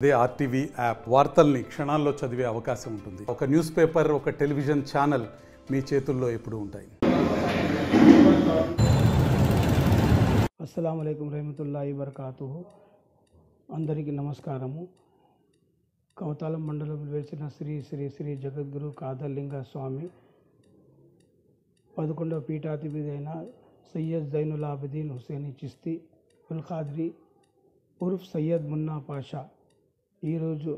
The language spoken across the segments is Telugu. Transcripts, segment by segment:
అదే ఆర్టీవీ యాప్ వార్తల్ని క్షణాల్లో చదివే అవకాశం ఉంటుంది. ఒక న్యూస్ పేపర్, ఒక టెలివిజన్ ఛానల్ మీ చేతుల్లో ఎప్పుడూ ఉంటాయి. అస్సలాము అలైకుం రహమతుల్లాహి వబరకాతుహు. అందరికీ నమస్కారము. కౌతాలం మండలంలో వెలిసిన శ్రీ శ్రీ శ్రీ జగద్గురు కాదర్లింగ స్వామి 11వ పీఠాధిపతి సయ్యద్ జైనుల్ ఆబిదీన్ హుసేని చిస్తి ఉల్ ఖాద్రి ఉర్ఫ్ సయ్యద్ మున్నా పాషా ఈరోజు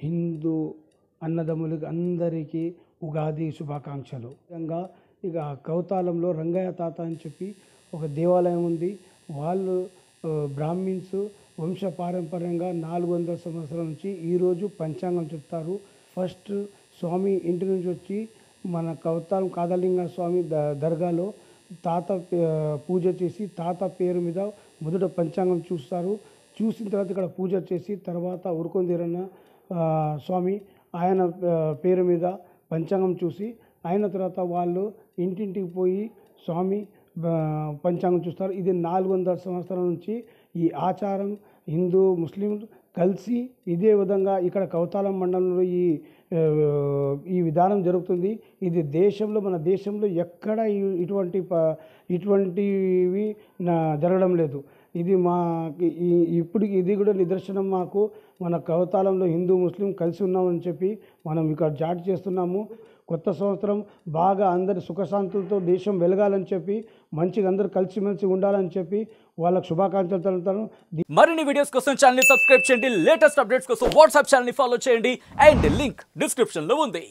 హిందూ అన్నదమ్ములకి అందరికీ ఉగాది శుభాకాంక్షలు. విధంగా ఇక కౌతాలంలో రంగయ్య తాత అని చెప్పి ఒక దేవాలయం ఉంది. వాళ్ళు బ్రాహ్మిన్స్ వంశపారంపర్యంగా 400 సంవత్సరాల నుంచి ఈరోజు పంచాంగం చెప్తారు. ఫస్ట్ స్వామి ఇంటి నుంచి వచ్చి మన కౌతాలం కాదర్లింగ స్వామి దర్గాలో తాత పూజ చేసి తాత పేరు మీద మొదట పంచాంగం చూస్తారు. చూసిన తర్వాత ఇక్కడ పూజ చేసి తర్వాత ఉరుకొందిరన్న స్వామి ఆయన పేరు మీద పంచాంగం చూసి అయిన తర్వాత వాళ్ళు ఇంటింటికి పోయి స్వామి పంచాంగం చూస్తారు. ఇది 400 సంవత్సరాల నుంచి ఈ ఆచారం హిందూ ముస్లిం కలిసి ఇదే విధంగా ఇక్కడ కౌతాలం మండలంలో ఈ విధానం జరుగుతుంది. ఇది దేశంలో మన దేశంలో ఎక్కడ ఇటువంటివి జరగడం లేదు. ఇది ఇప్పటికి ఇది కూడా నిదర్శనం. మాకు మన కౌతాలంలో హిందూ ముస్లిం కలిసి ఉన్నామని చెప్పి మనం ఇక్కడ జాట్ చేస్తున్నాము. కొత్త సంవత్సరం బాగా అందరి సుఖశాంతులతో దేశం వెలగాలని చెప్పి మంచిగా అందరూ కలిసిమెలిసి ఉండాలని చెప్పి వాళ్ళకి శుభాకాంక్షలు తెలుపుతాను. మరిన్ని వీడియోస్ కోసం ఛానల్ ని సబ్స్క్రైబ్ చేయండి. లేటెస్ట్ అప్డేట్స్ కోసం వాట్సాప్ ఛానల్ ని ఫాలో చేయండి. అండ్ లింక్ డిస్క్రిప్షన్ లో ఉంది.